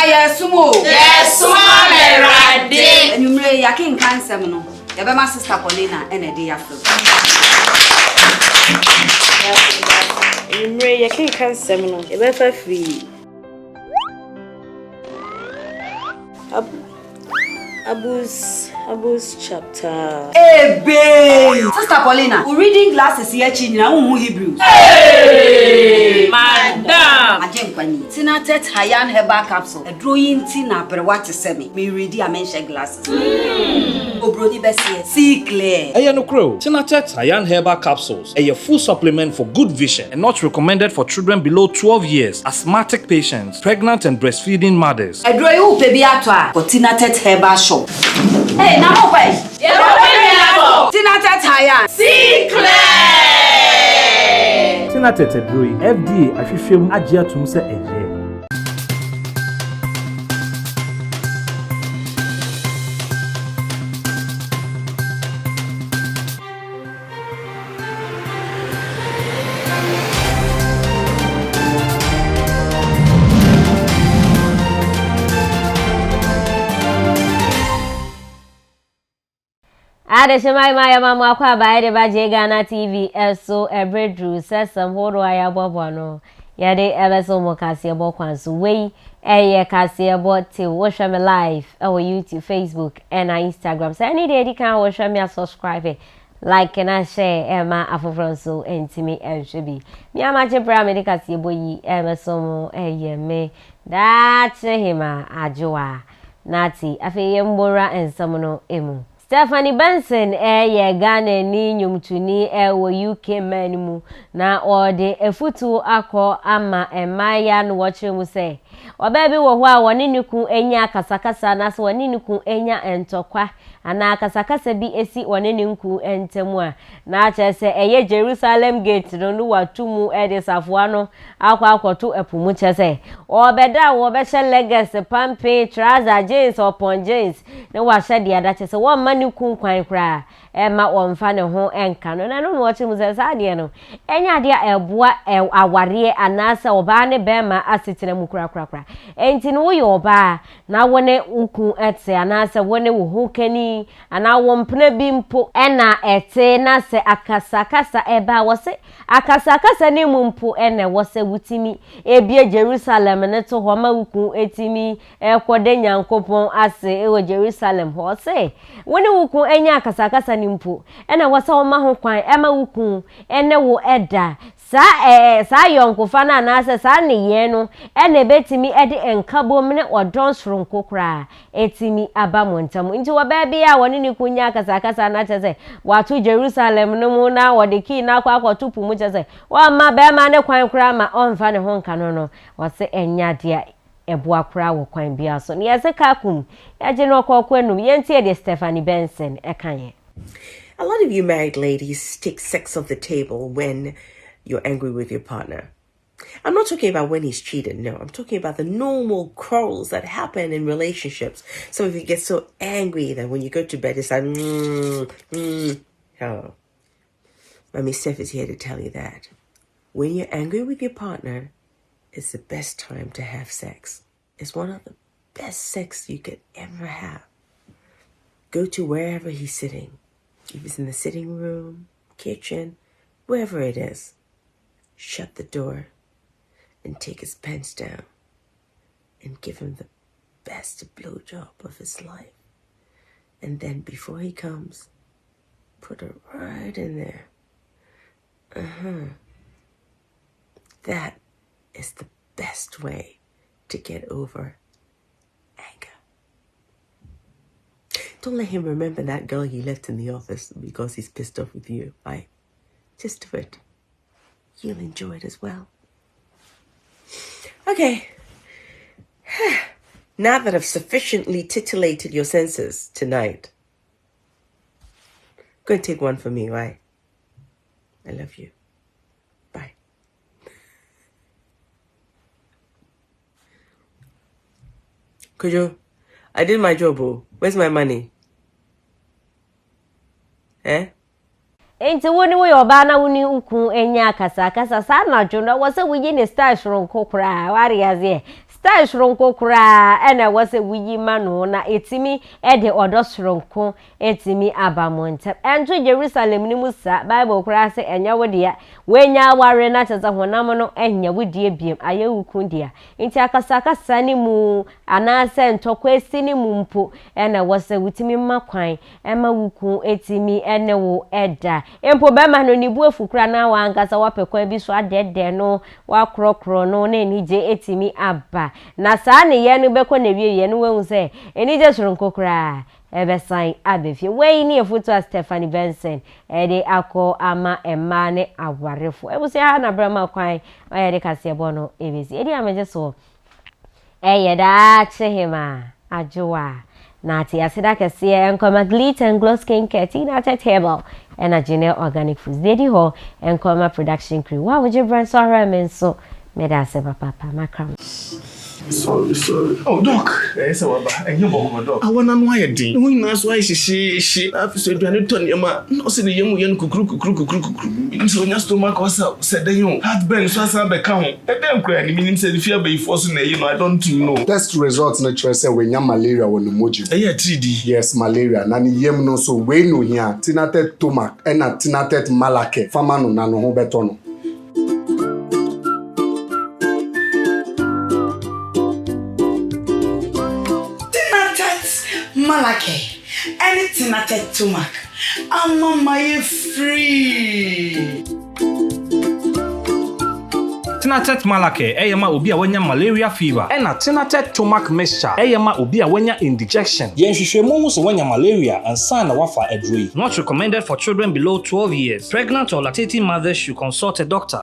yes, sumo. Yes, mama, right. And you may yakin cancer, no. Your my sister Paulina and a day after. You may yakin cancer, no. You better free. Abus chapter. Hey, babe! Sister Paulina, we reading glasses here, China, Hebrews. Hey! Madam! Ajenkwani, Tina Tet Hayan Herbal Capsule, a drawing Tina per what to send me. Me ready, I mention glasses. Obrodi Bessie, see clear. Ayano Crow, Kinaata Hayan Herbal Capsules, a full supplement for good vision and not recommended for children below 12 years, asthmatic patients, pregnant and breastfeeding mothers. A drawing baby atwa for Tina Tet Herbal Shop. Hey, now wait. Kinaata Hayan. See clear. Kinaata Drawing, FDA, Ashishim, Ajia Tumsa, and Adeshimai my mama kwa baede ba Ghana TV eso ebredru sesam horo aya bobo no yade ebeso mo kase bo kwanso we eye kase bo te wo hwe me live on YouTube, Facebook and Instagram. So any day you can wo hwe me subscribe, like and share ma afofronso entimi enhwe mi amache bra me de kase bo yi ebeso mo eye me that hima ajoa nati afeye mbora ensamono emu. Stephane Benson ye Ghana ni nyumtuni wo UK manimu na ode efutu akọ ama emaya no wochire mu se obabi wo ho a woni niku enya kasakasa na so woni niku enya entokwa ana kasakasa bi esi woni ninku entemu a na ache se eye Jerusalem gate no watumu edisafo no akwa akoto epumu che se obeda wo be che legacy pampe trouser jeans upon jeans na wa hye dia da che se wo mani kun kwan kra ma wonfa ne ho enka no na no wochire mu se saade no enya dia eboa aware anasa oba ne bema asetena mu kra enti no wo oba na wone ukun etse anasa wone wo ho kani ana wompna bi mpo ena ete na se akasakasa eba wose akasakasa ne mu mpo ena wose wutimi ebie Jerusalem ne to ho ma ukun etimi ekode nyankopon ase ewo Jerusalem ho se wone ukun enya akasakasa ne mpo ena wose ho ma ho kwan ema ukun ene wo eda sa yonkofa na anase sa ne ye no ene betimi ede enkabo mne odon soronko kra etimi abamontam nti wo ba bia woni ni kunya kasakasa na chese watu Jerusalem no mu na wode ki na akwa akotupu mu chese wa ma be ma ne kwan kra ma onfa ne ho nka no wose enya dia eboa kra wo kwan bia so ne yese kakum ya je no kokwanum yenti e de Stephane Benson ekanye. A lot of you married ladies take sex off the table when you're angry with your partner. I'm not talking about when he's cheated, no. I'm talking about the normal quarrels that happen in relationships. Some of you get so angry that when you go to bed, it's like, Oh. Mommy Steph is here to tell you that when you're angry with your partner, it's the best time to have sex. It's one of the best sex you could ever have. Go to wherever he's sitting. If it's in the sitting room, kitchen, wherever it is. Shut the door and take his pants down and give him the best blowjob of his life. And then before he comes, put it right in there. That is the best way to get over anger. Don't let him remember that girl he left in the office because he's pissed off with you. Right? Just do it. You'll enjoy it as well. Okay. Now that I've sufficiently titillated your senses tonight, go and take one for me, right? I love you. Bye. Kojo, I did my job, oh. Where's my money? Eh? enti woni wo yoba na woni uku enya kasa sa na dwono wo se wuyi ne star shronko kura ware yaze star shronko kura ena wo se wuyi mano na etimi de odo shronko etimi abamonte enjo Jerusalem ni musa Bible kura se enya wodia wenya ware na teza honam no enya wodie biem aye uku dia enti akasa ni mu anase ntokwesi ni mu mpo ena wo se wutimi makwan ema wuku etimi ene wo eda empo bema no ni buafu kura na wangasa wapekwan bi so adede no wa krokro no na enije etimi aba na saa ne ye no beko na wie no wehu se enije soronko kura ebe sign abefie we ni efutu a Stephane Benson de akọ ama ema ne awarefo ebusi ha na brama kwan oye de kase bono ebesi edi ameje so da chehima ajoa na ti asida kese enkoma glitter and glow skin care Kinaata table and a general organic foods dedi ho enkoma production crew wa woje brand so ramen so me da se papa makram. Sorry. Oh, Doc. Yes, and you walk, Doc. I want to know why you did. We must why she. I've said, you need to tell your no, say the young cook. So, your stomach was up, said the young. Had been so as I become. And then, crying, meaning said, if you be forcing I don't know. Test results natural say when you malaria on the moji. Yeah, 3D. Yes, malaria. Nani yem no so we no here. Tinatet tomac and a tinatet malake. Famano nano ho betono. Malake, anything at a tumak. I'm on my free. Tinatet malake eyema obi a wanya malaria fever ena tinatet tomac mixture eyema obi a wanya indigestion yenhwehwemu hu so wanya malaria and sign na wafa edroi. Not recommended for children below 12 years. Pregnant or lactating mothers should consult a doctor.